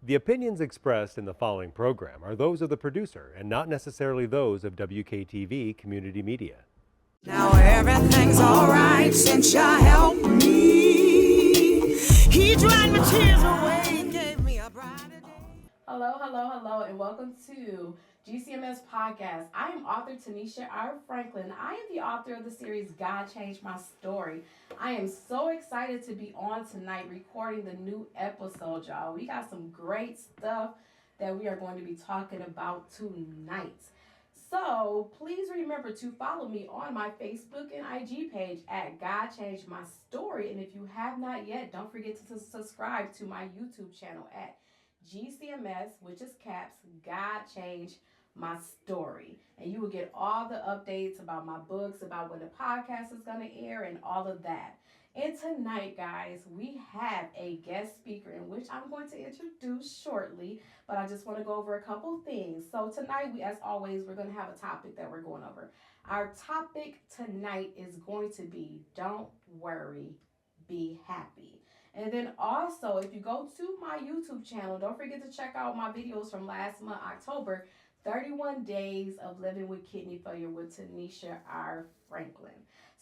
The opinions expressed in the following program are those of the producer and not necessarily those of WKTV Community Media. Now everything's alright since you helped me. He dried my tears away and gave me a brighter day. Hello, and welcome to GCMS Podcast. I am author Tanisha R. Franklin. I am the author of the series God Changed My Story. I am so excited to be on tonight recording the new episode, y'all. We got some great stuff that we are going to be talking about tonight. So please remember to follow me on my Facebook and IG page at God Changed My Story. And if you have not yet, don't forget to subscribe to my YouTube channel at GCMS, which is caps, God Changed My Story. And you will get all the updates about my books, about when the podcast is going to air, and all of that. And tonight, guys, we have a guest speaker in which I'm going to introduce shortly, but I just want to go over a couple things. So tonight, as always, we're going to have a topic that we're going over. Our topic tonight is going to be Don't Worry, Be Happy. And then also, if you go to my YouTube channel, don't forget to check out my videos from last month, October, 31 Days of Living with Kidney Failure with Tanisha R. Franklin.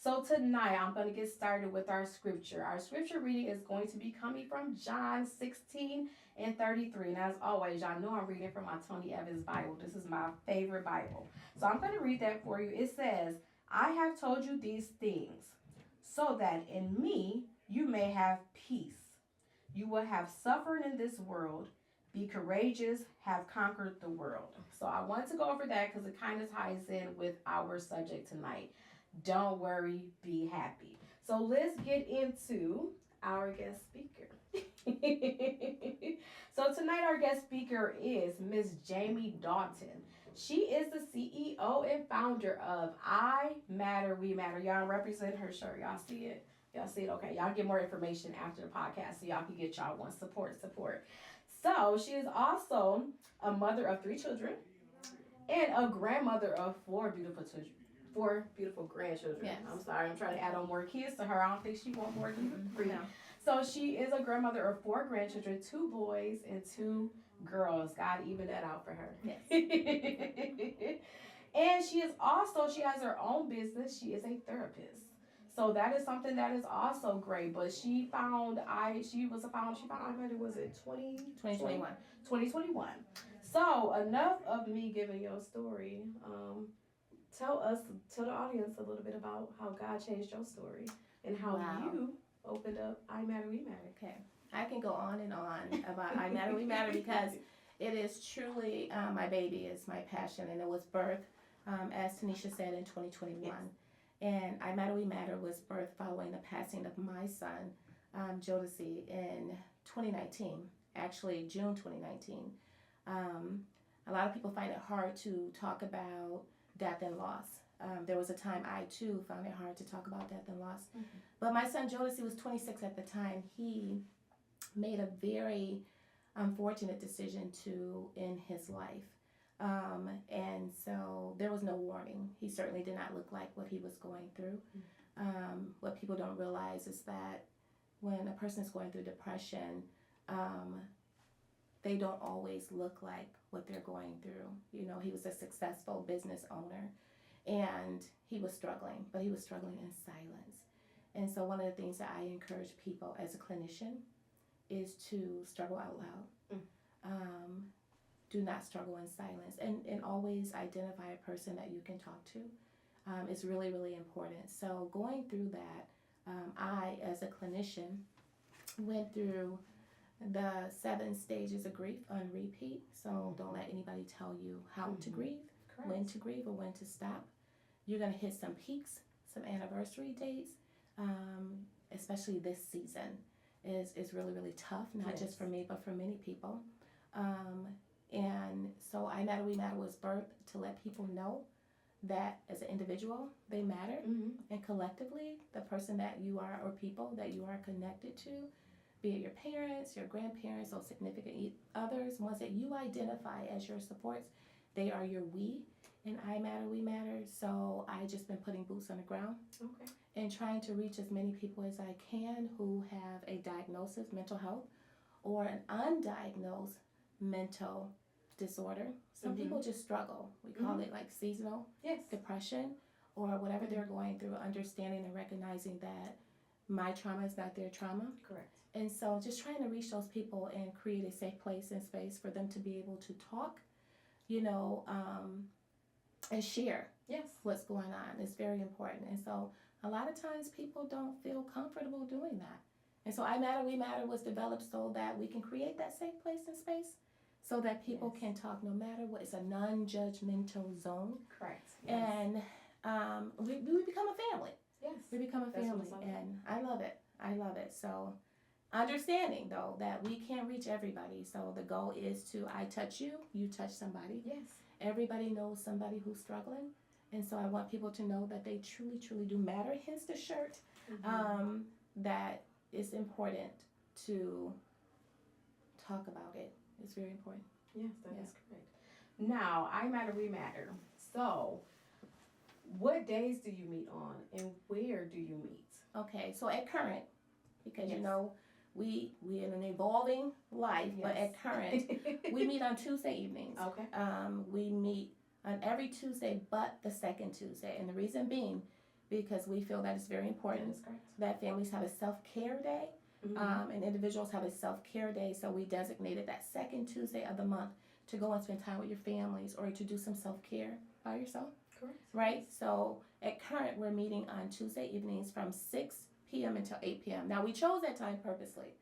So tonight, I'm going to get started with our scripture. Our scripture reading is going to be coming from John 16 and 33. And as always, y'all know I'm reading from my Tony Evans Bible. This is my favorite Bible. So I'm going to read that for you. It says, I have told you these things so that in me you may have peace. You will have suffering in this world. Be courageous, have conquered the world. So I wanted to go over that because it kind of ties in with our subject tonight. Don't worry, be happy. So let's get into our guest speaker. So tonight our guest speaker is Miss Jamie Dalton. She is the CEO and founder of I Matter, We Matter. Y'all represent her shirt. Y'all see it? Y'all see it? Okay. Y'all get more information after the podcast so y'all can get y'all one support. So she is also a mother of 3 children and a grandmother of 4 beautiful grandchildren. Yes. I'm sorry, I'm trying to add on more kids to her. I don't think she wants more than 3. No. So she is a grandmother of 4 grandchildren, 2 boys and 2 girls. God evened that out for her. Yes. And she has her own business. She is a therapist. So that is something that is also great. But she found I met it, was it 2021? 2021. So enough of me giving your story. Tell the audience a little bit about how God changed your story and how you opened up I Matter, We Matter. Okay. I can go on and on about I Matter, We Matter because it is truly my baby. It's my passion, and it was birthed, as Tanisha said, in 2021. Yes. And I Matter, We Matter was birthed following the passing of my son, Jodeci, in 2019, actually June 2019. A lot of people find it hard to talk about death and loss. There was a time I too found it hard to talk about death and loss. Mm-hmm. But my son Jodeci was 26 at the time. He made a very unfortunate decision to end his life. And so there was no warning. He certainly did not look like what he was going through. What people don't realize is that when a person is going through depression, they don't always look like what they're going through. You know, he was a successful business owner and he was struggling, but he was struggling in silence. And so one of the things that I encourage people as a clinician is to struggle out loud. Do not struggle in silence, and always identify a person that you can talk to is really, really important. So going through that, I, as a clinician, went through the 7 stages of grief on repeat. So don't let anybody tell you how to grieve, correct, when to grieve, or when to stop. You're going to hit some peaks, some anniversary dates, especially this season is really, really tough, not just for me, but for many people. And so I Matter, We Matter was birthed to let people know that as an individual, they matter. Mm-hmm. And collectively, the person that you are or people that you are connected to, be it your parents, your grandparents, or significant others, ones that you identify as your supports, they are your we. And I Matter, We Matter. So I just been putting boots on the ground. Okay. And trying to reach as many people as I can who have a diagnosis, mental health, or an undiagnosed mental disorder. Some people just struggle. We call it like seasonal Yes. depression or whatever they're going through, understanding and recognizing that my trauma is not their trauma. Correct. And so just trying to reach those people and create a safe place and space for them to be able to talk, and share Yes. what's going on is very important. And so a lot of times people don't feel comfortable doing that. And so I Matter, We Matter was developed so that we can create that safe place and space so that people Yes. can talk no matter what. It's a non-judgmental zone. Correct. Yes. And we become a family. Yes. We become a That's what family. it's all about. And I love it. I love it. So understanding though that we can't reach everybody. So the goal is to I touch you, you touch somebody. Yes. Everybody knows somebody who's struggling. And so I want people to know that they truly, truly do matter. Hence the shirt. That it's important to talk about it. It's very important. Yes, that is Yeah. correct. Now, I Matter, We Matter. So, what days do you meet on and where do you meet? Okay, so at Current, because Yes. we in an evolving life, but Yes. at Current, we meet on Tuesday evenings. Okay. We meet on every Tuesday but the second Tuesday. And the reason being, because we feel that it's very That important is correct. that families have a self-care day. And individuals have a self-care day, so we designated that second Tuesday of the month to go and spend time with your families or to do some self-care by yourself, Correct. right? So at Current, we're meeting on Tuesday evenings from 6 p.m. until 8 p.m. Now, we chose that time purposely,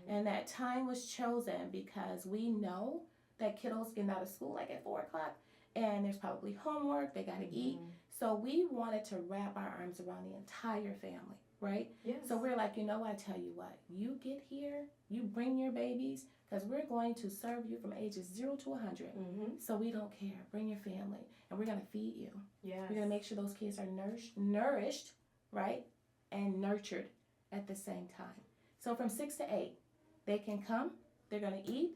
and that time was chosen because we know that kiddos get out of school like at 4 o'clock, and there's probably homework, they gotta eat. So we wanted to wrap our arms around the entire family, right? Yes. So we're like, I tell you what, you get here, you bring your babies, because we're going to serve you from ages 0 to 100. So we don't care. Bring your family, and we're going to feed you. Yes. We're going to make sure those kids are nourished, right, and nurtured at the same time. So from 6 to 8, they can come, they're going to eat,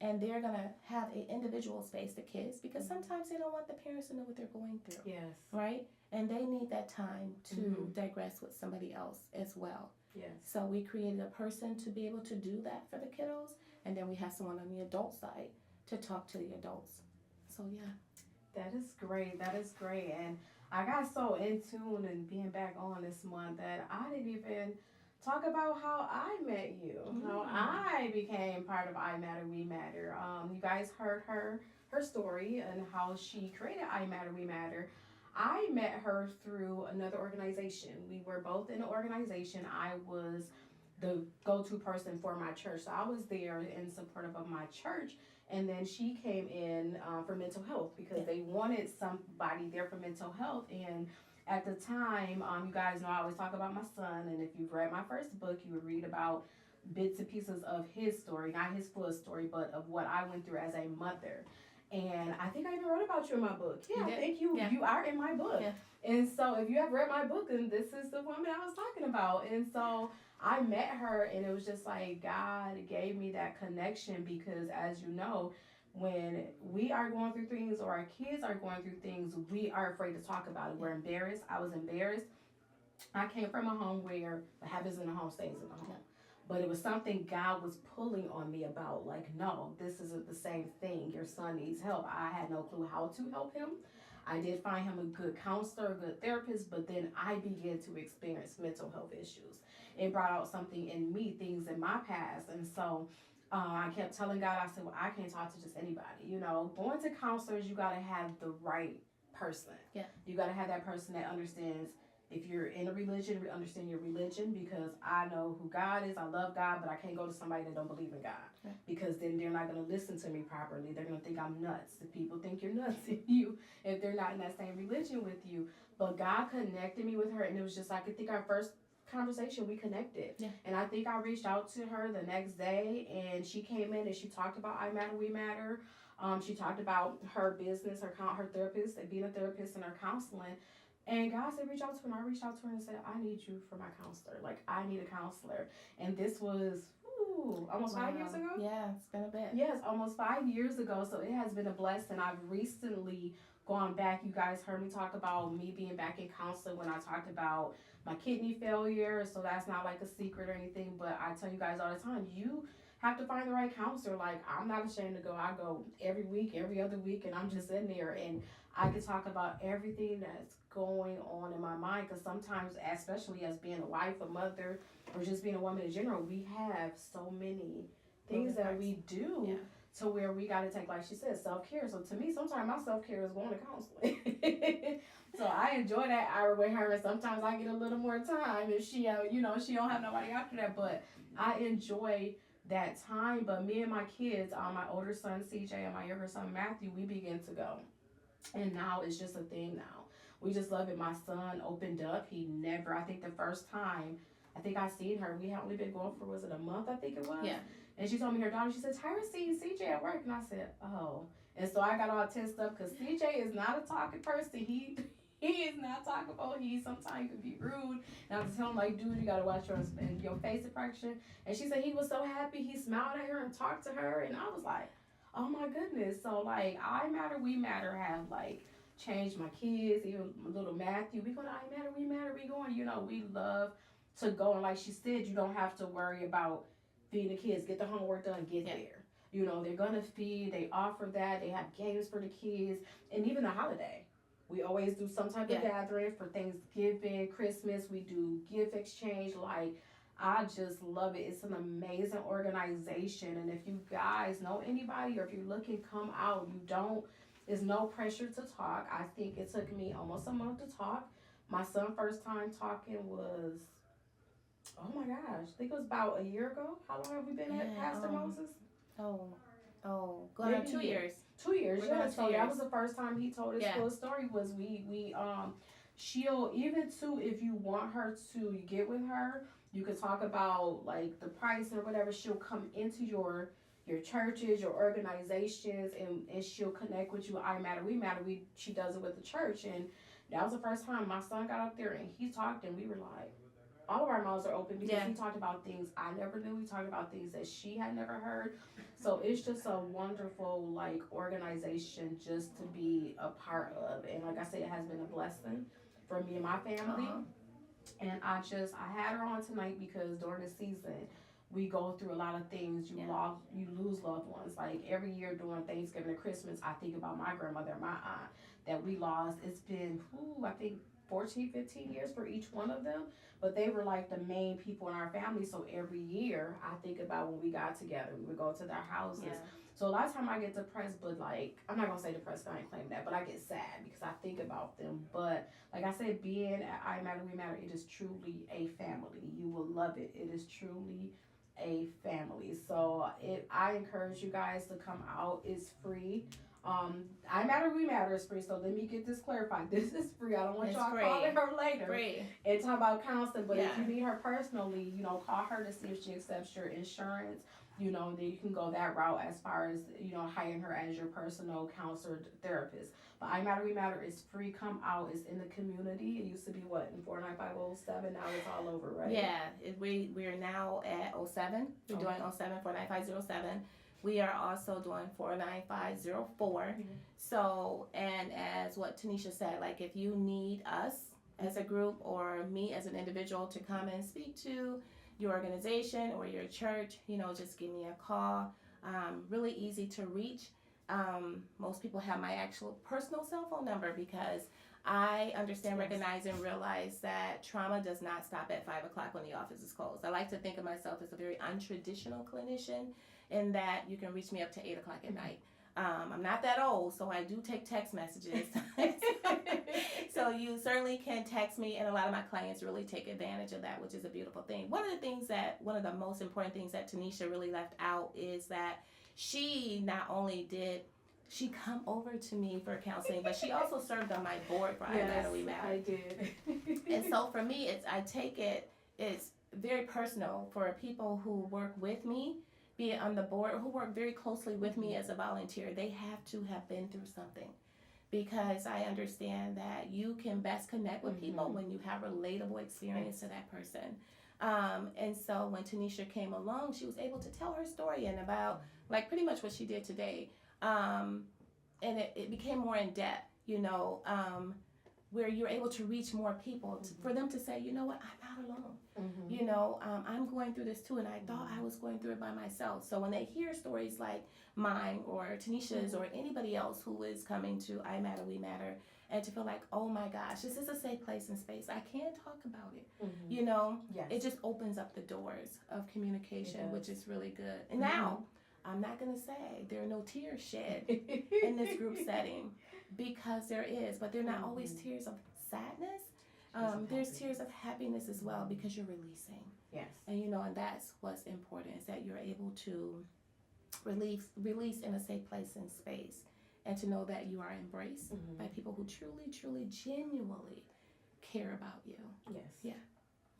and they're going to have an individual space, the kids, because sometimes they don't want the parents to know what they're going through, Yes. right? And they need that time to digress with somebody else as well. Yes. So we created a person to be able to do that for the kiddos, and then we have someone on the adult side to talk to the adults. So yeah. That is great. That is great. And I got so in tune and being back on this month that I didn't even talk about how I met you, how I became part of I Matter, We Matter. You guys heard her story and how she created I Matter, We Matter. I met her through another organization. We were both in an organization. I was the go-to person for my church. So I was there in support of my church. And then she came in for mental health because they wanted somebody there for mental health. And at the time, you guys know I always talk about my son. And if you've read my first book, you would read about bits and pieces of his story, not his full story, but of what I went through as a mother. And I think I even wrote about you in my book. Yeah, I think you are in my book. Yeah. And so if you have read my book, then this is the woman I was talking about. And so I met her, and it was just like God gave me that connection because, as you know, when we are going through things or our kids are going through things, we are afraid to talk about it. We're embarrassed. I was embarrassed. I came from a home where what happens in the home stays in the home. But it was something God was pulling on me about, like, no, this isn't the same thing. Your son needs help. I had no clue how to help him. I did find him a good counselor, a good therapist, but then I began to experience mental health issues. It brought out something in me, things in my past. And so I kept telling God, I said, well, I can't talk to just anybody. You know, going to counselors, you got to have the right person. Yeah. You got to have that person that understands. If you're in a religion, understand your religion, because I know who God is. I love God, but I can't go to somebody that don't believe in God, because then they're not going to listen to me properly. They're going to think I'm nuts. The people think you're nuts if they're not in that same religion with you. But God connected me with her, and it was just like, I think our first conversation, we connected. Yeah. And I think I reached out to her the next day, and she came in and she talked about I Matter, We Matter. She talked about her business, her therapist, and being a therapist and her counseling. And God said, reach out to her. And I reached out to her and said, I need you for my counselor. Like, I need a counselor. And this was almost 5 years ago? Yeah, it's been a bit. Yes, almost 5 years ago. So it has been a blessing. I've recently gone back. You guys heard me talk about me being back in counseling when I talked about my kidney failure. So that's not like a secret or anything. But I tell you guys all the time, you have to find the right counselor. Like, I'm not ashamed to go. I go every week, every other week, and I'm just in there, and I can talk about everything that's going on in my mind. Because sometimes, especially as being a wife, a mother, or just being a woman in general, we have so many things that we do. Yeah. To where we got to take, like she said, self-care. So to me, sometimes my self-care is going to counseling. So I enjoy that hour with her, and sometimes I get a little more time if she, she don't have nobody after that. But I enjoy that time. But me and my kids, my older son CJ and my younger son Matthew, we begin to go, and now it's just a thing. Now we just love it. My son opened up. I think the first time I think I seen her, we had only been going for, was it a month? I think it was. Yeah. And she told me her daughter, she said, Tyra seen CJ at work. And I said, oh. And so I got all tensed up because CJ is not a talking person. He is not talkable. He sometimes can be rude. And I was telling him, like, dude, you got to watch your face expression. And she said he was so happy. He smiled at her and talked to her. And I was like, oh, my goodness. So, like, I Matter, We Matter have, like, changed my kids, even little Matthew. We go to I Matter, We Matter. We going, we love to go. And like she said, you don't have to worry about feeding the kids, get the homework done, get there. They're gonna feed, they offer that, they have games for the kids, and even the holiday. We always do some type of gathering for Thanksgiving, Christmas, we do gift exchange. Like, I just love it. It's an amazing organization, and if you guys know anybody or if you're looking, come out. There's no pressure to talk. I think it took me almost a month to talk. My son first time talking was, oh my gosh, I think it was about a year ago. How long have we been at Pastor Moses? Going on 2 years. 2 years, We're going so 2 that years. was the first time he told his full story. Was she'll, even too, if you want her to get with her, you could talk about like the price or whatever. She'll come into your churches, your organizations, and she'll connect with you. I Matter, We Matter. She does it with the church, and that was the first time my son got up there and he talked, and we were like, all of our mouths are open because he talked about things I never knew. We talked about things that she had never heard. So it's just a wonderful, like, organization just to be a part of. And like I said, it has been a blessing for me and my family. And I had her on tonight because during the season, we go through a lot of things. You lose loved ones. Like, every year during Thanksgiving and Christmas, I think about my grandmother and my aunt that we lost. It's been, I think 14, 15 years for each one of them. But they were like the main people in our family. So every year I think about when we got together, we would go to their houses. Yeah. So a lot of time I get depressed, but like, I'm not going to say depressed, I ain't claim that, but I get sad because I think about them. But like I said, being at I Matter, We Matter, it is truly a family. You will love it. It is truly a family. So I encourage you guys to come out. It's free. I Matter, We Matter is free, so let me get this clarified. This is free. I don't want y'all calling her later and talk about counseling, but if you need her personally, call her to see if she accepts your insurance. Then you can go that route as far as, hiring her as your personal counselor, therapist. But I Matter, We Matter is free. Come out. It's in the community. It used to be in 49507. Now it's all over, right? Yeah, we're now at 07. We're doing 07, 49507. We are also doing 49504. Mm-hmm. So, and as what Tanisha said, like, if you need us as a group or me as an individual to come and speak to your organization or your church, just give me a call. Really easy to reach. Most people have my actual personal cell phone number because I understand, recognize, and realize that trauma does not stop at 5 o'clock when the office is closed. I like to think of myself as a very untraditional clinician in that you can reach me up to 8 o'clock at night. I'm not that old, so I do take text messages. So you certainly can text me, and a lot of my clients really take advantage of that, which is a beautiful thing. One of the most important things that Tanisha really left out is that she not only did she come over to me for counseling, but she also served on my board for I Matter, We Matter. I did. And so for me, it's very personal for people who work with me, be it on the board, or who work very closely with me as a volunteer. They have to have been through something, because I understand that you can best connect with people when you have relatable experience to that person. And so when Tanisha came along, she was able to tell her story and about like pretty much what she did today. And it became more in depth, where you're able to reach more people, for them to say, you know what, I'm not alone. Mm-hmm. You know, I'm going through this too, and I thought I was going through it by myself. So when they hear stories like mine or Tanisha's or anybody else who is coming to I Matter, We Matter, and to feel like, oh my gosh, this is a safe place and space. I can talk about it. Mm-hmm. You know, Yes. it just opens up the doors of communication, It which does. is really good. And now, I'm not going to say there are no tears shed in this group setting, because there is, but they're not always tears of sadness. There's tears of happiness as well, because you're releasing. Yes. And you know, and that's what's important, is that you're able to release in a safe place and space, and to know that you are embraced by people who truly, genuinely care about you. Yes. Yeah.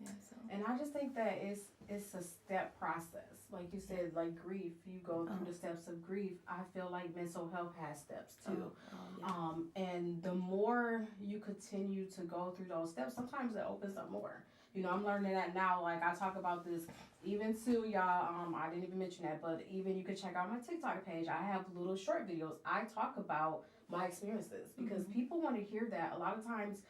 Yeah. So. And I just think that it's a step process. Like you said, like grief, you go through the steps of grief. I feel like mental health has steps too. And the more you continue to go through those steps, sometimes it opens up more. You know, I'm learning that now. Like, I talk about this even to y'all. I didn't even mention that, but even you can check out my TikTok page. I have little short videos. I talk about my experiences, because people want to hear that. A lot of times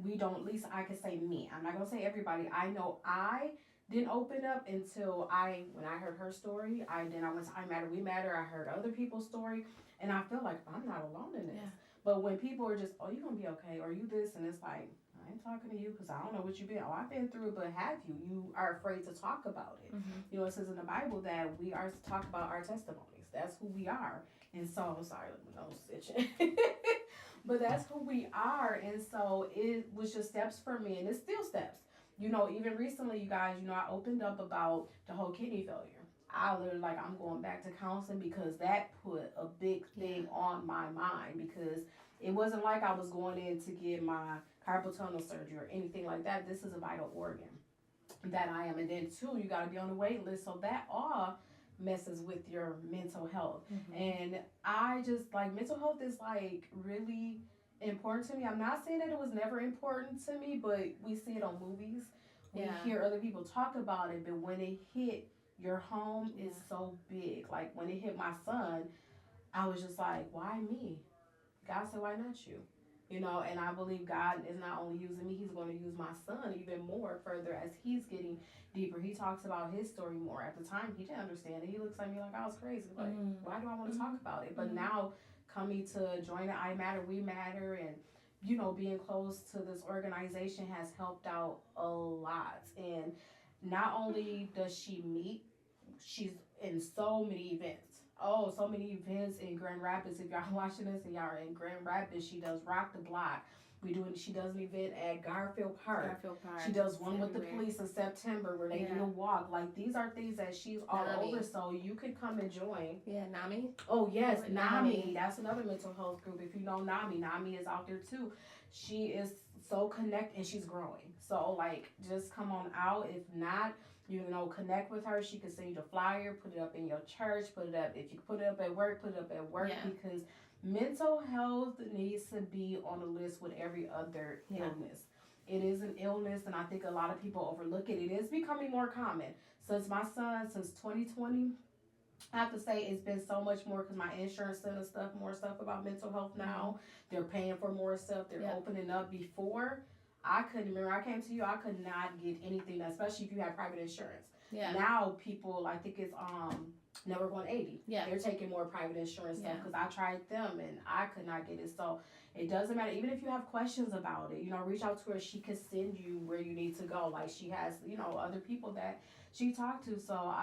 we don't, at least I can say me. I'm not going to say everybody. I know I didn't open up until when I heard her story. I went to I Matter, We Matter. I heard other people's story, and I feel like I'm not alone in this. Yeah. But when people are just, oh, you're going to be okay, or you this, and it's like, I ain't talking to you because I don't know what you've been. Oh, I've been through it, but have you? You are afraid to talk about it. You know, it says in the Bible that we are to talk about our testimonies. That's who we are. And so, I'm sorry, no stitching. But that's who we are. And so it was just steps for me, and it's still steps. You know, even recently, you guys, you know, I opened up about the whole kidney failure. I literally, like, I'm going back to counseling, because that put a big thing on my mind, because it wasn't like I was going in to get my carpal tunnel surgery or anything like that. This is a vital organ that I am. And then too, you got to be on the wait list. So that all messes with your mental health. And I just, like, mental health is like really important to me. I'm not saying that it was never important to me, but we see it on movies. We hear other people talk about it, but when it hit your home, it's so big. Like, when it hit my son, I was just like, why me? God said, why not you? You know, and I believe God is not only using me, he's going to use my son even more further as he's getting deeper. He talks about his story more. At the time, he didn't understand it. He looks at me like I was crazy. Like, why do I want to talk about it? But now, coming to join the I Matter, We Matter, and, you know, being close to this organization has helped out a lot. And not only does she meet, she's in so many events. Oh, so many events in Grand Rapids. If y'all watching this and y'all are in Grand Rapids, she does Rock the Block. She does an event at Garfield Park. She does one with the police in September where they do a walk. Like, these are things that she's all over, so you could come and join. Yeah, NAMI. Oh, yes, NAMI. That's another mental health group. If you know NAMI, NAMI is out there too. She is so connected, and she's growing. So, like, just come on out. If not, you know, connect with her. She can send you the flyer, put it up in your church, put it up. If you put it up at work, put it up at work, because mental health needs to be on the list with every other illness. It is an illness, and I think a lot of people overlook it. It is becoming more common. Since 2020, I have to say it's been so much more, because my insurance sent us more stuff about mental health now. They're paying for more stuff. They're opening up. Before, I couldn't remember. I came to you, I could not get anything, especially if you have private insurance. Yeah. Now people, I think it's Network 180. Yeah. They're taking more private insurance stuff, because I tried them and I could not get it. So it doesn't matter. Even if you have questions about it, you know, reach out to her. She can send you where you need to go. Like, she has, you know, other people that she talked to. So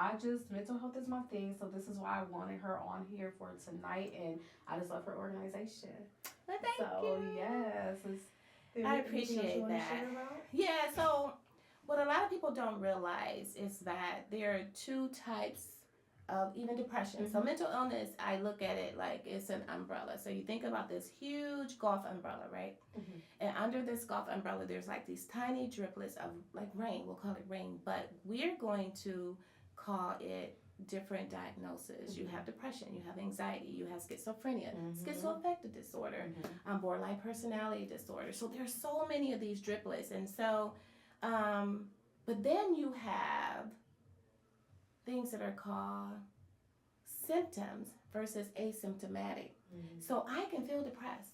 mental health is my thing. So this is why I wanted her on here for tonight. And I just love her organization. Well, thank you. Yes. I appreciate that. Yeah, so what a lot of people don't realize is that there are two types of even depression. So mental illness, I look at it like it's an umbrella. So you think about this huge golf umbrella, right? And under this golf umbrella, there's like these tiny driplets of like rain. We'll call it rain, but we're going to call it different diagnoses. You have depression, you have anxiety, you have schizophrenia, schizoaffective disorder, borderline personality disorder. So there's so many of these driplets. And so, but then you have things that are called symptoms versus asymptomatic. So I can feel depressed.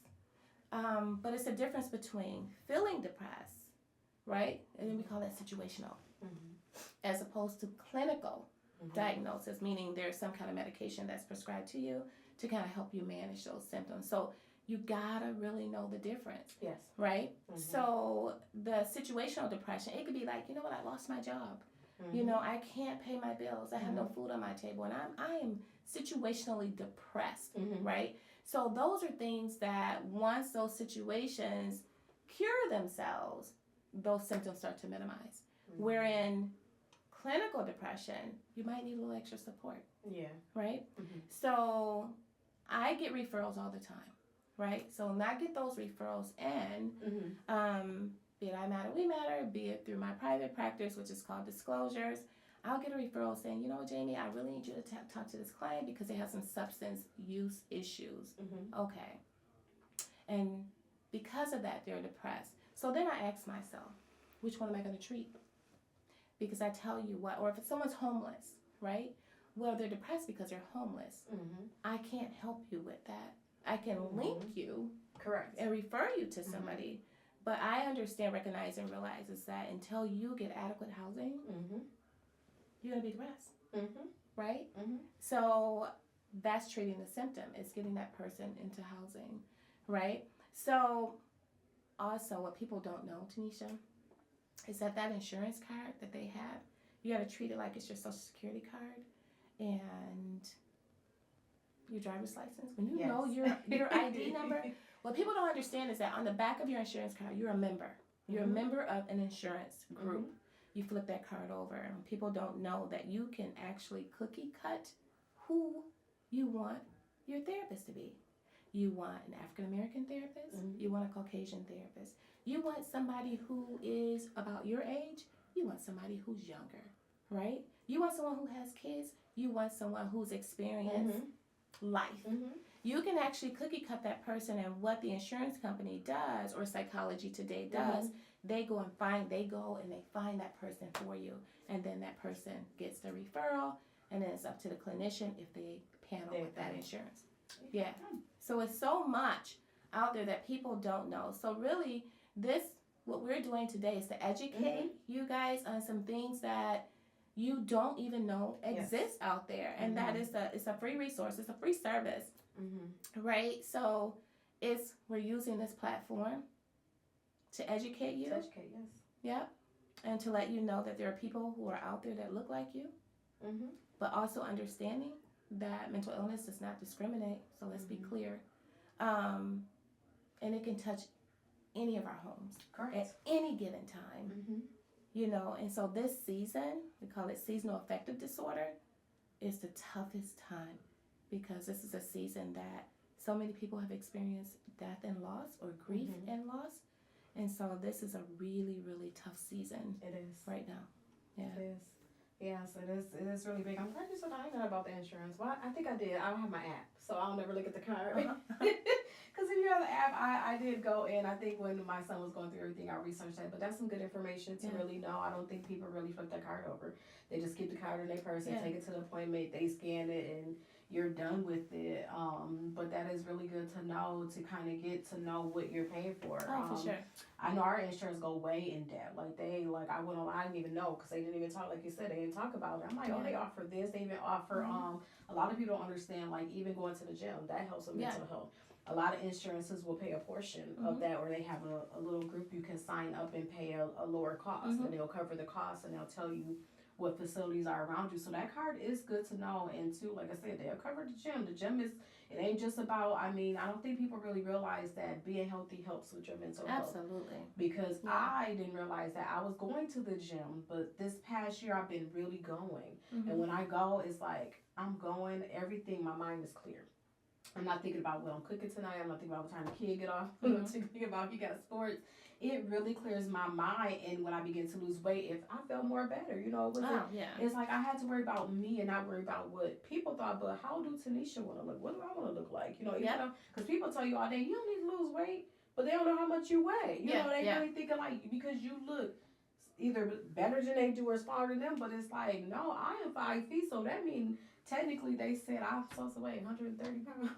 But it's a difference between feeling depressed, right? And then we call that situational, as opposed to clinical diagnosis, meaning there's some kind of medication that's prescribed to you to kind of help you manage those symptoms. So you gotta really know the difference, Yes. right? So the situational depression, it could be like, you know what, I lost my job. You know, I can't pay my bills. I have no food on my table, and I am situationally depressed, right? So those are things that once those situations cure themselves, those symptoms start to minimize. Wherein clinical depression, you might need a little extra support, Yeah. right? So I get referrals all the time, right? So when I get those referrals in, be it I Matter, We Matter, be it through my private practice, which is called Disclosures, I'll get a referral saying, you know, Jamie, I really need you to talk to this client because they have some substance use issues. Okay. And because of that, they're depressed. So then I ask myself, which one am I going to treat? Because I tell you what, or if someone's homeless, right? Well, they're depressed because they're homeless. I can't help you with that. I can link you Correct. and refer you to somebody. But I understand, recognize, and realize is that until you get adequate housing, you're going to be depressed, right? So that's treating the symptom. It's getting that person into housing, right? So also what people don't know, Tanisha, is that insurance card that they have, you got to treat it like it's your social security card and your driver's license. When you know your ID number, what people don't understand is that on the back of your insurance card, you're a member. You're a member of an insurance group. You flip that card over, and people don't know that you can actually cookie cut who you want your therapist to be. You want an African American therapist. You want a Caucasian therapist. You want somebody who is about your age. You want somebody who's younger, right? You want someone who has kids. You want someone who's experienced life. You can actually cookie cut that person, and what the insurance company does, or Psychology Today does, they go and find that person for you, and then that person gets the referral, and then it's up to the clinician if they panel with that insurance. Yeah. So it's so much out there that people don't know. So really, what we're doing today is to educate you guys on some things that you don't even know exist out there, and that is it's a free resource. It's a free service. Right? So we're using this platform to educate you. To educate, yes. Yep. And to let you know that there are people who are out there that look like you, but also understanding that mental illness does not discriminate. So let's be clear. And it can touch any of our homes at any given time. You know, and so this season, we call it seasonal affective disorder, is the toughest time. Because this is a season that so many people have experienced death and loss, or grief and loss. And so this is a really, really tough season. It is. Right now. Yeah. It is. Yes, it is really big. I'm pretty certain I know about the insurance. Well, I think I did. I don't have my app, so I don't ever look at the card. Because if you have the app, I did go in. I think when my son was going through everything, I researched that. But that's some good information to really know. I don't think people really flip that card over. They just keep the card in their purse and take it to the appointment. They scan it and you're done with it. But that is really good to know, to kind of get to know what you're paying for. Oh, for sure. I know our insurance go way in depth. I went on, I didn't even know, because they didn't even talk, like you said, they didn't talk about it. I'm like, oh, they offer this. They even offer, a lot of people don't understand, like even going to the gym, that helps with mental health. A lot of insurances will pay a portion of that, or they have a little group you can sign up and pay a lower cost, and they'll cover the cost, and they'll tell you what facilities are around you. So that card is good to know. And too, like I said, they'll cover the gym. The gym it ain't just about, I don't think people really realize that being healthy helps with your mental health. Absolutely. Because I didn't realize that. I was going to the gym, but this past year I've been really going. And when I go, it's like, I'm going, everything, my mind is clear. I'm not thinking about what I'm cooking tonight. I'm not thinking about what time the kid get off. I'm not thinking about if he got sports. It really clears my mind. And when I begin to lose weight, if I felt more better, it's like I had to worry about me and not worry about what people thought. But how do Tanisha want to look? What do I want to look like? Because people tell you all day, you don't need to lose weight, but they don't know how much you weigh. They really thinking like, because you look either better than they do or smaller than them. But it's like, no, I am 5 feet, so that means technically they said I'm supposed to weigh 130 pounds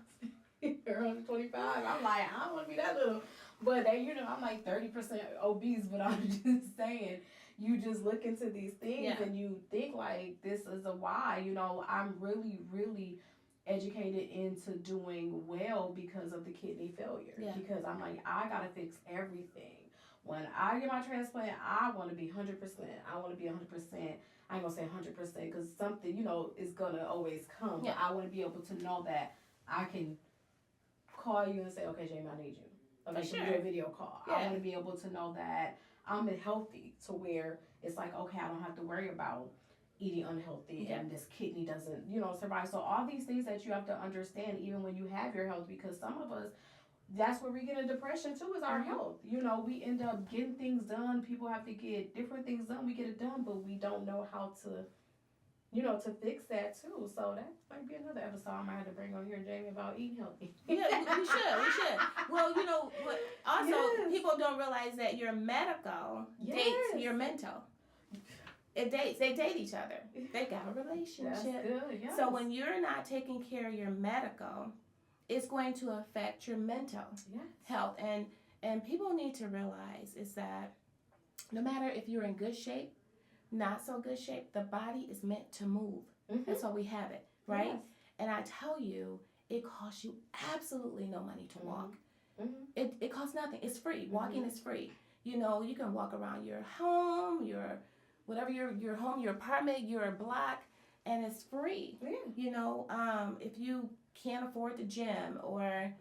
or 125. I'm like, fat. I don't want to be that little. But they, I'm like 30% obese, but I'm just saying, you just look into these things and you think like, this is a why. I'm really, really educated into doing well because of the kidney failure. Yeah. Because I'm like, I gotta fix everything. When I get my transplant, I want to be 100%. I want to be 100%. I ain't gonna say 100% because something, is gonna always come. Yeah. But I want to be able to know that I can call you and say, okay, Jamie, I need you. Or like, Sure. do a video call. Yeah. I want to be able to know that I'm healthy to where it's like, okay, I don't have to worry about eating unhealthy and this kidney doesn't, survive. So all these things that you have to understand even when you have your health, because some of us, that's where we get in depression too, is our health. We end up getting things done. People have to get different things done. We get it done, but we don't know how to, to fix that too. So that might be another episode I might have to bring on here, Jamie, about eating healthy. Yeah, we should. Well, what? Also, Yes. people don't realize that your medical dates Yes. your mental. They date each other. They got a That's relationship. good, yes. So when you're not taking care of your medical, it's going to affect your mental health. And people need to realize is that no matter if you're in good shape, not so good shape, the body is meant to move. That's why we have it, right? Yes. And I tell you, it costs you absolutely no money to walk. Mhm. It costs nothing. It's free. Walking is free. You can walk around your home, your home, your apartment, your block, and it's free. Yeah. If you can't afford the gym or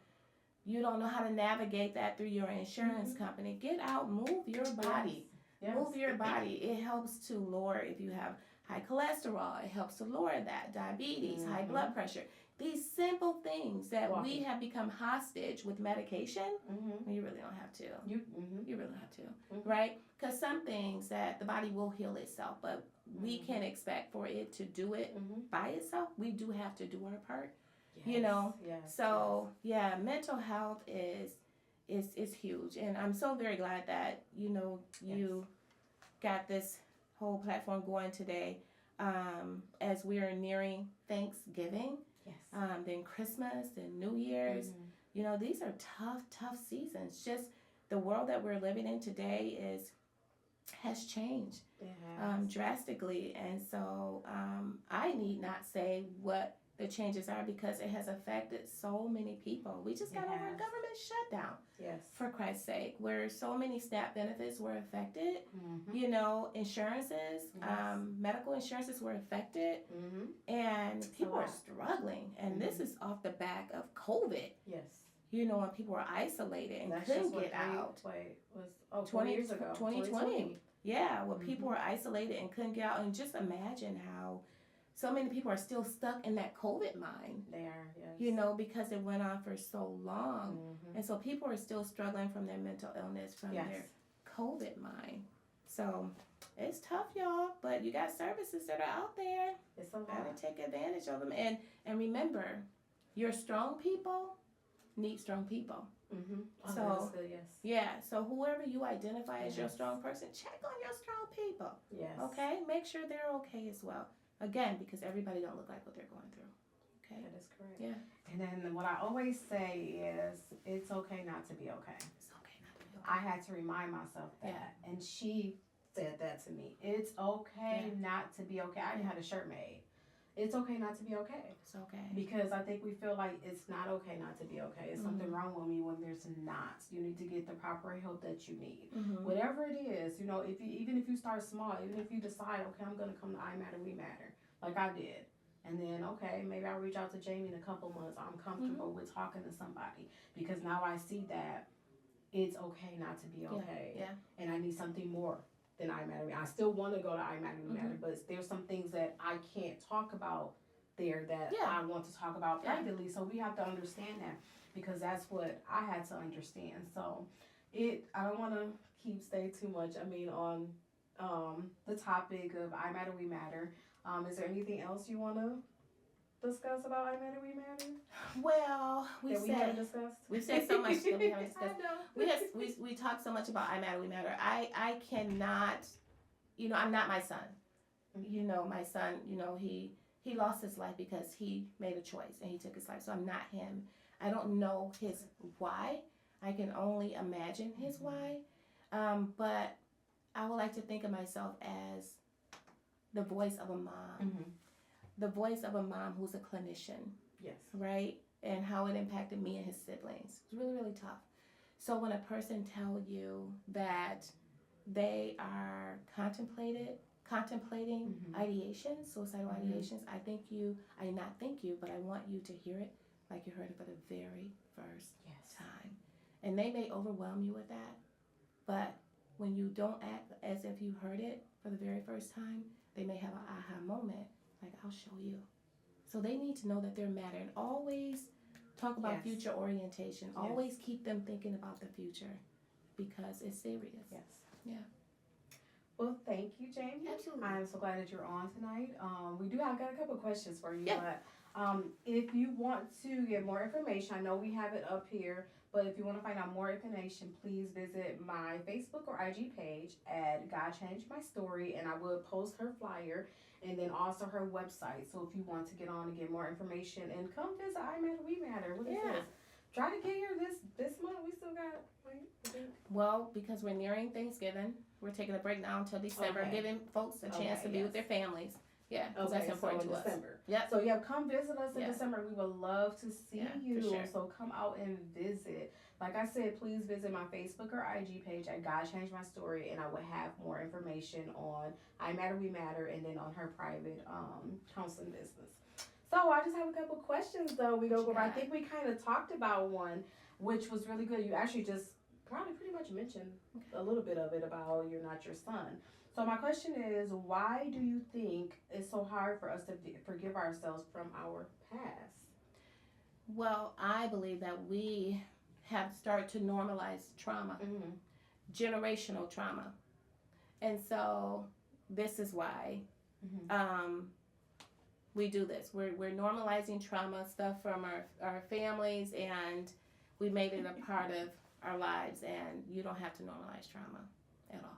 you don't know how to navigate that through your insurance company, get out, move your body. Yes. Move your body. It helps to lower if you have high cholesterol. It helps to lower that. Diabetes, high blood pressure. These simple things that we have become hostage with medication, you really don't have to. You really don't have to, right? Because some things that the body will heal itself, but we can't expect for it to do it by itself. We do have to do our part, Yes. So mental health is huge, and I'm so very glad that you got this whole platform going today, as we are nearing Thanksgiving. Yes. Then Christmas, then New Year's. These are tough seasons. Just the world that we're living in today has changed drastically, and so I need not say what the changes are because it has affected so many people. We just got over a government shutdown. Yes. For Christ's sake, where so many SNAP benefits were affected, insurances, medical insurances were affected, and people are struggling. And this is off the back of COVID. Yes. When people were isolated and That's couldn't just what get out. 20 years ago. 2020. Yeah, when people were isolated and couldn't get out. And just imagine how so many people are still stuck in that COVID mind. They are, yes. Because it went on for so long. And so people are still struggling from their mental illness, from their COVID mind. So it's tough, y'all, but you got services that are out there. It's a lot. Gotta take advantage of them. And remember, your strong people need strong people. Oh, So, that's good, yes. Yeah, so whoever you identify as your strong person, check on your strong people. Yes. Okay? Make sure they're okay as well. Again, because everybody don't look like what they're going through. Okay? That is correct. Yeah. And then what I always say is, it's okay not to be okay. It's okay not to be okay. I had to remind myself that. And she said that to me. It's okay not to be okay. I had a shirt made. It's okay not to be okay. It's okay. Because I think we feel like it's not okay not to be okay. It's something wrong with me when there's not. You need to get the proper help that you need. Whatever it is, even if you start small, even if you decide, okay, I'm going to come to I Matter, We Matter, like I did. And then, okay, maybe I'll reach out to Jamie in a couple months. I'm comfortable with talking to somebody because now I see that it's okay not to be okay. Yeah. And I need something more than I Matter. I still want to go to I Matter, We Matter, but there's some things that I can't talk about there that I want to talk about privately. So we have to understand that because that's what I had to understand. So I don't want to stay too much, on the topic of I Matter, We Matter. Is there anything else you want to discuss about I Matter, We Matter? Well, we haven't discussed? We've said so much that we haven't discussed. I know. We talked so much about I Matter, We Matter. I cannot, I'm not my son. My son, he lost his life because he made a choice and he took his life. So I'm not him. I don't know his why. I can only imagine his why. But I would like to think of myself as the voice of a mom, Mm-hmm. the voice of a mom who's a clinician, Yes. right? And how it impacted me and his siblings. It's really, really tough. So when a person tell you that they are contemplating Mhm. ideations, suicidal Mhm. ideations, I not think you, but I want you to hear it like you heard it for the very first Yes. time. And they may overwhelm you with that, but when you don't act as if you heard it for the very first time, they may have an aha moment, like, I'll show you. So they need to know that they're matter, and always talk about Yes. future orientation. Always keep them thinking about the future because it's serious. Yes. Yeah. Well, thank you, Jamie. Absolutely. I'm so glad that you're on tonight. We do have got a couple questions for you, Yeah. but if you want to get more information, I know we have it up here, but if you want to find out more information, please visit my Facebook or IG page at God Changed My Story, and I will post her flyer and then also her website. So if you want to get on and get more information and come visit I Matter, We Matter. What is Yeah. this? Try to get here this month. We still got, wait, I think. Well, because we're nearing Thanksgiving, we're taking a break now until December, Okay. giving folks a chance to Okay, be with yes. their families. Yeah, because Okay, that's important so to in us. December. Yep. So yeah, come visit us in Yeah. December. We would love to see Yeah, for you. sure. So come out and visit. Like I said, please visit my Facebook or IG page at God Changed My Story, and I will have more information on I Matter, We Matter, and then on her private counseling business. So I just have a couple questions though. We go over. I think we kind of talked about one, which was really good. You actually just probably pretty much mentioned a little bit of it about you're not your son. So my question is, why do you think it's so hard for us to forgive ourselves from our past? Well, I believe that we have started to normalize trauma, Mm-hmm. generational trauma. And so this is why Mm-hmm. we do this. We're normalizing trauma stuff from our families, and we made it a part of our lives, and you don't have to normalize trauma at all.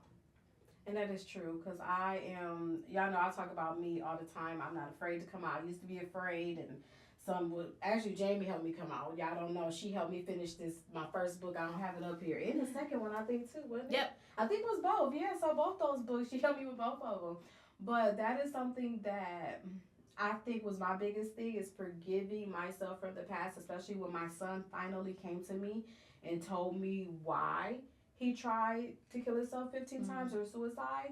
And that is true, because y'all know I talk about me all the time. I'm not afraid to come out. I used to be afraid, and actually Jamie helped me come out. Y'all don't know, she helped me finish my first book. I don't have it up here. And the second one, I think too, wasn't it? Yep. I think it was both. Yeah, so both those books, she helped me with both of them. But that is something that I think was my biggest thing, is forgiving myself from the past, especially when my son finally came to me and told me why he tried to kill himself 15 times or suicide.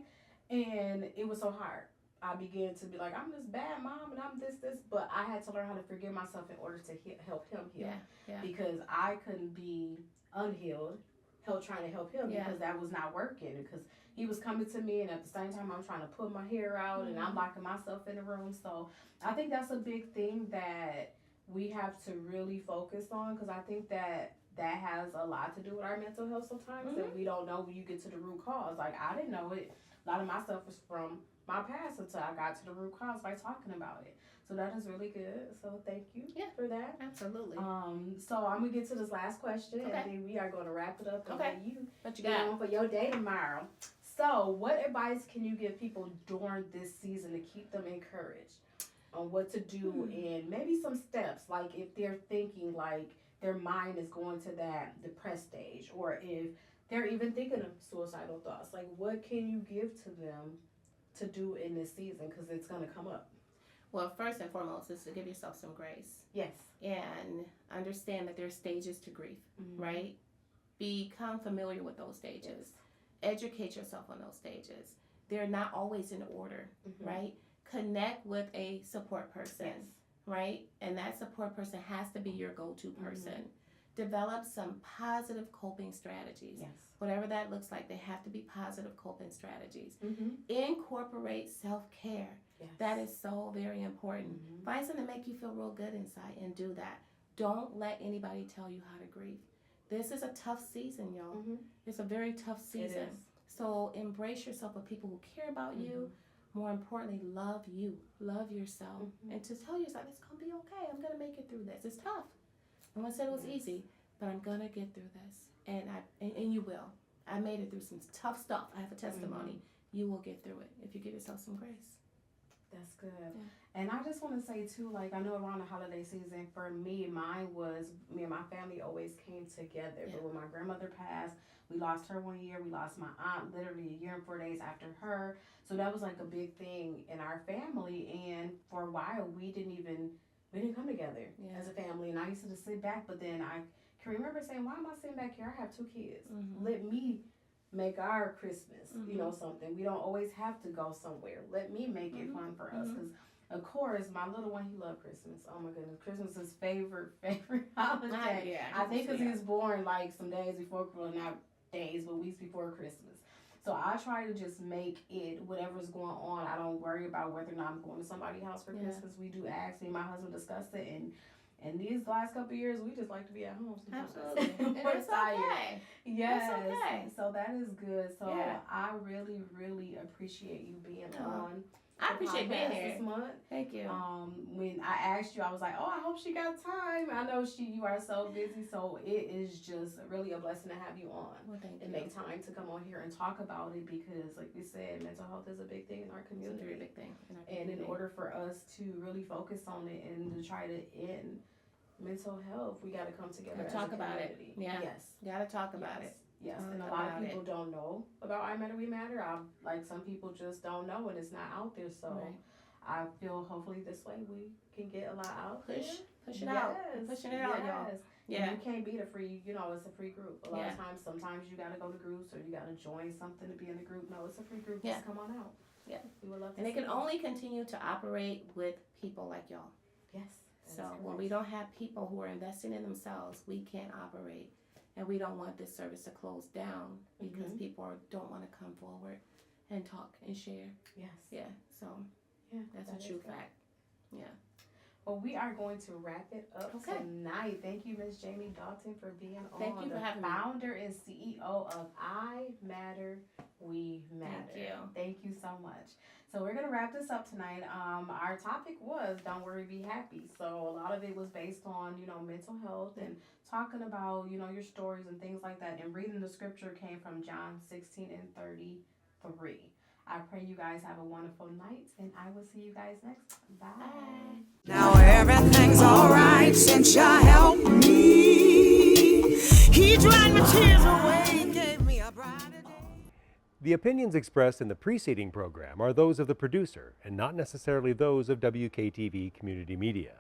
And it was so hard. I began to be like, I'm this bad mom and I'm this, but I had to learn how to forgive myself in order to help him heal. Yeah. Because I couldn't be unhealed, trying to help him, Yeah. because that was not working. Because he was coming to me, and at the same time, I'm trying to put my hair out and I'm locking myself in the room. So I think that's a big thing that we have to really focus on, because I think that has a lot to do with our mental health sometimes, that we don't know when you get to the root cause. Like, I didn't know it. A lot of my stuff was from my past until I got to the root cause by talking about it. So that is really good. So thank you for that. Absolutely. So I'm gonna get to this last question, Okay. and then we are going to wrap it up and Okay. let you What you get got? on for your day tomorrow. So, what advice can you give people during this season to keep them encouraged on what to do, and maybe some steps, like if they're thinking like their mind is going to that depressed stage, or if they're even thinking of suicidal thoughts, like what can you give to them to do in this season, because it's going to come up? Well, first and foremost is to give yourself some grace Yes. and understand that there are stages to grief, right? Become familiar with those stages. Educate yourself on those stages. They're not always in order, right? Connect with a support person, right? And that support person has to be your go-to person. Develop some positive coping strategies. Yes. Whatever that looks like, they have to be positive coping strategies. Mm-hmm. Incorporate self-care. Yes. That is so very important. Find something to make you feel real good inside and do that. Don't let anybody tell you how to grieve. This is a tough season, y'all. It's a very tough season. It is. So embrace yourself with people who care about you. More importantly, love you. Love yourself. And to tell yourself, it's going to be okay. I'm going to make it through this. It's tough. No one said it was easy, but I'm going to get through this. And you will. I made it through some tough stuff. I have a testimony. You will get through it if you give yourself some grace. That's good. And I just want to say too, like I know around the holiday season for me, mine was me and my family always came together. But when my grandmother passed, we lost her 1 year. We lost my aunt literally a year and 4 days after her. So that was like a big thing in our family. And for a while, we didn't come together as a family. And I used to just sit back, but then I can remember saying, "Why am I sitting back here? I have 2 kids. Let me make our Christmas, you know, something. We don't always have to go somewhere. Let me make it fun for us." Because of course, my little one, he loved Christmas. Oh my goodness, Christmas is his favorite holiday. I think because he was born like some days before, well, not days, but weeks before Christmas. So I try to just make it whatever's going on. I don't worry about whether or not I'm going to somebody's house for Christmas. We do ask me, my husband discussed it, and these last couple of years, we just like to be at home. Absolutely. And We're it's tired. okay. Yes. It's okay. So that is good. So Yeah. I really, really appreciate you being on. I appreciate being podcast here. this month. Thank you. When I asked you, I was like, "Oh, I hope she got time." I know you are so busy, so it is just really a blessing to have you on Well, thank you. and make time to come on here and talk about it because, like we said, mental health is a big thing in our It's a community. very big thing. In our And in community. order for us to really focus on it and to try to end mental health, we got to come together. Gotta as talk a about it. community. Yeah. Yes. Gotta talk about Yes. it. Yes, Talk and a lot of about people don't know about I Matter, We Matter. Like some people just don't know, and it's not out there. So Right. I feel hopefully this way we can get a lot out there. Push it out. Yes, Pushing it out, y'all. yes. Yeah. And you can't beat a free, it's a free group. A lot Yeah. of times, sometimes you gotta go to groups or you gotta join something to be in the group. No, it's a free group. Yeah. Just come on out. Yeah. We would love to And it see can you. only continue to operate with people like y'all. Yes. that is So when correct. we don't have people who are investing in themselves, we can't operate. And we don't want this service to close down because people don't want to come forward and talk and share. Yes. Yeah. So Yeah. that's that a is true good. fact. Yeah. Well, we are going to wrap it up Okay. tonight. Thank you, Miss Jamie Dalton, for being on. Thank you for the having me. founder and CEO of I Matter, We Matter. Thank you. Thank you so much. So we're gonna wrap this up tonight. Our topic was "Don't Worry, Be Happy." So a lot of it was based on mental health and talking about your stories and things like that. And reading the scripture came from John 16:33. I pray you guys have a wonderful night, and I will see you guys next time. Bye. Now everything's alright since you helped me. He dried my tears away, gave me a brighter day. The opinions expressed in the preceding program are those of the producer and not necessarily those of WKTV Community Media.